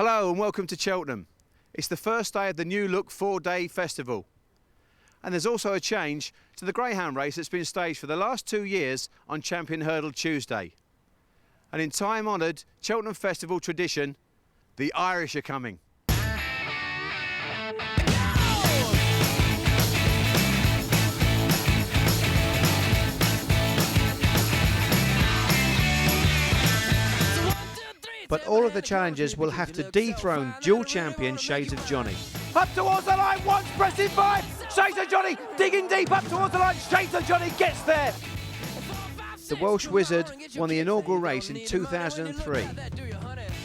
Hello and welcome to Cheltenham. It's the first day of the new look 4-day festival. And there's also a change to the greyhound race that's been staged for the last 2 years on Champion Hurdle Tuesday. And in time-honoured Cheltenham Festival tradition, the Irish are coming. But all of the challengers will have to dethrone dual champion Shades of Johnny. Up towards the line, once pressing five. Shades of Johnny digging deep up towards the line. Shades of Johnny gets there. The Welsh Wizard won the inaugural race in 2003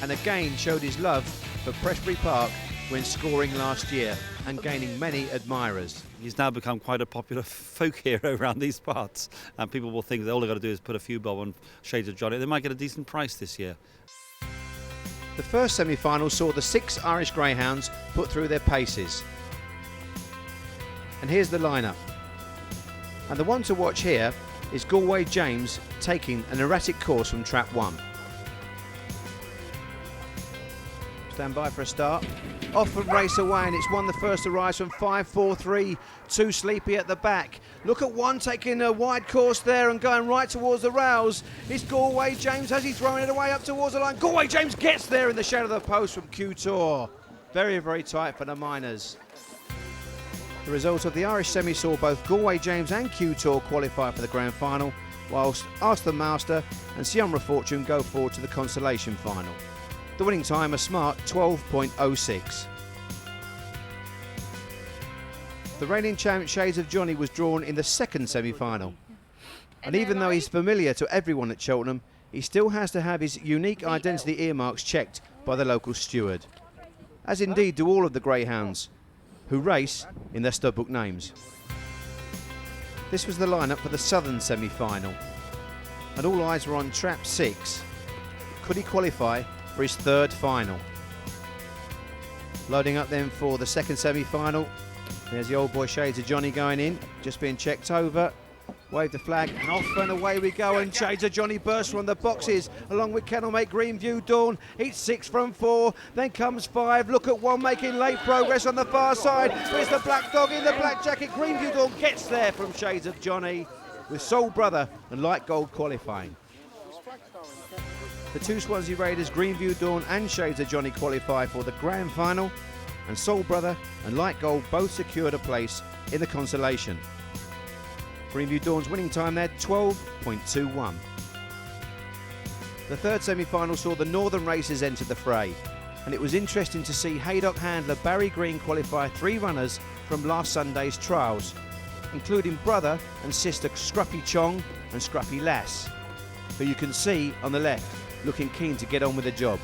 and again showed his love for Prestbury Park when scoring last year and gaining many admirers. He's now become quite a popular folk hero around these parts, and people will think that all they've got to do is put a few bob on Shades of Johnny. They might get a decent price this year. The first semi-final saw the 6 Irish greyhounds put through their paces. And here's the lineup. And the one to watch here is Galway James taking an erratic course from trap 1. Stand by for a start. Off and race away, and it's won the first to rise from 5-4-3. Too Sleepy at the back. Look at one taking a wide course there and going right towards the rails. It's Galway James. Has he thrown it away up towards the line? Galway James gets there in the shadow of the post from Q-Tour. Very, very tight for the miners. The result of the Irish semi saw both Galway James and Q-Tour qualify for the grand final, whilst Aston Master and Siamra Fortune go forward to the consolation final. The winning time a smart 12.06. The reigning champ Shades of Johnny was drawn in the second semi-final. And even though he's familiar to everyone at Cheltenham, he still has to have his unique identity earmarks checked by the local steward. As indeed do all of the greyhounds, who race in their studbook names. This was the lineup for the southern semi-final. And all eyes were on trap 6. Could he qualify for his third final? Loading up then for the second semi-final. There's the old boy Shades of Johnny going in, just being checked over. Wave the flag and off and away we go, and Shades of Johnny bursts from the boxes along with Kennelmate Greenview Dawn. It's 6 from 4, then comes 5. Look at one making late progress on the far side. There's the black dog in the black jacket. Greenview Dawn gets there from Shades of Johnny with Soul Brother and Light Gold qualifying. The 2 Swansea Raiders, Greenview Dawn and Shades of Johnny qualify for the grand final, and Soul Brother and Light Gold both secured a place in the consolation. Greenview Dawn's winning time there, 12.21. The third semi-final saw the northern racers enter the fray, and it was interesting to see Haydock handler Barry Green qualify 3 runners from last Sunday's trials, including brother and sister Scruffy Chong and Scruffy Lass, who you can see on the left looking keen to get on with the job.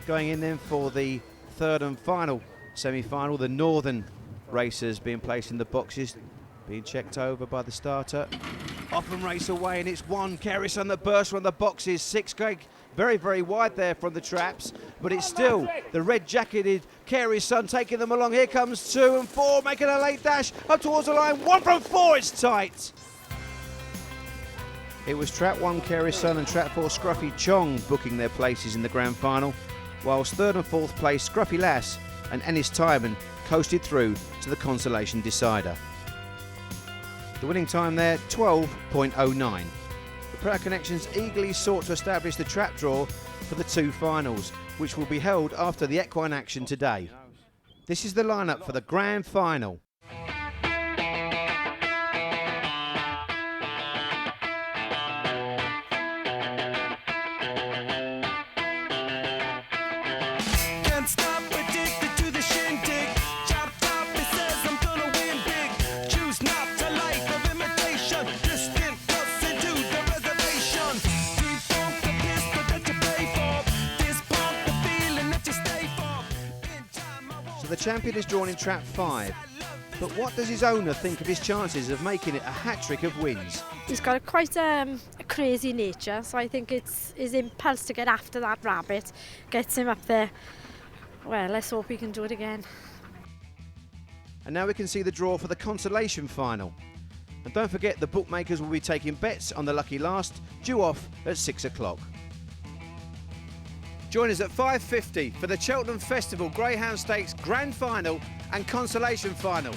Going in then for the third and final semi-final, the northern racers being placed in the boxes, being checked over by the starter. Off and race away, and it's 1 Kerrison that bursts from the boxes. 6 Greg, very, very wide there from the traps, but it's still the red-jacketed Kerrison taking them along. Here comes 2 and 4, making a late dash up towards the line. 1 from 4, it's tight. It was trap 1 Kerrison and trap 4 Scruffy Chong booking their places in the grand final, whilst third and fourth place Scruffy Lass and Ennis Tyman coasted through to the consolation decider. The winning time there, 12.09. The Proud Connections eagerly sought to establish the trap draw for the 2 finals, which will be held after the equine action today. This is the lineup for the grand final. The champion is drawn in trap 5, but what does his owner think of his chances of making it a hat-trick of wins? He's got quite a crazy nature, so I think it's his impulse to get after that rabbit gets him up there. Well, let's hope he can do it again. And now we can see the draw for the consolation final. And don't forget, the bookmakers will be taking bets on the lucky last, due off at 6 o'clock. Join us at 5:50 for the Cheltenham Festival Greyhound Stakes Grand Final and Consolation Final.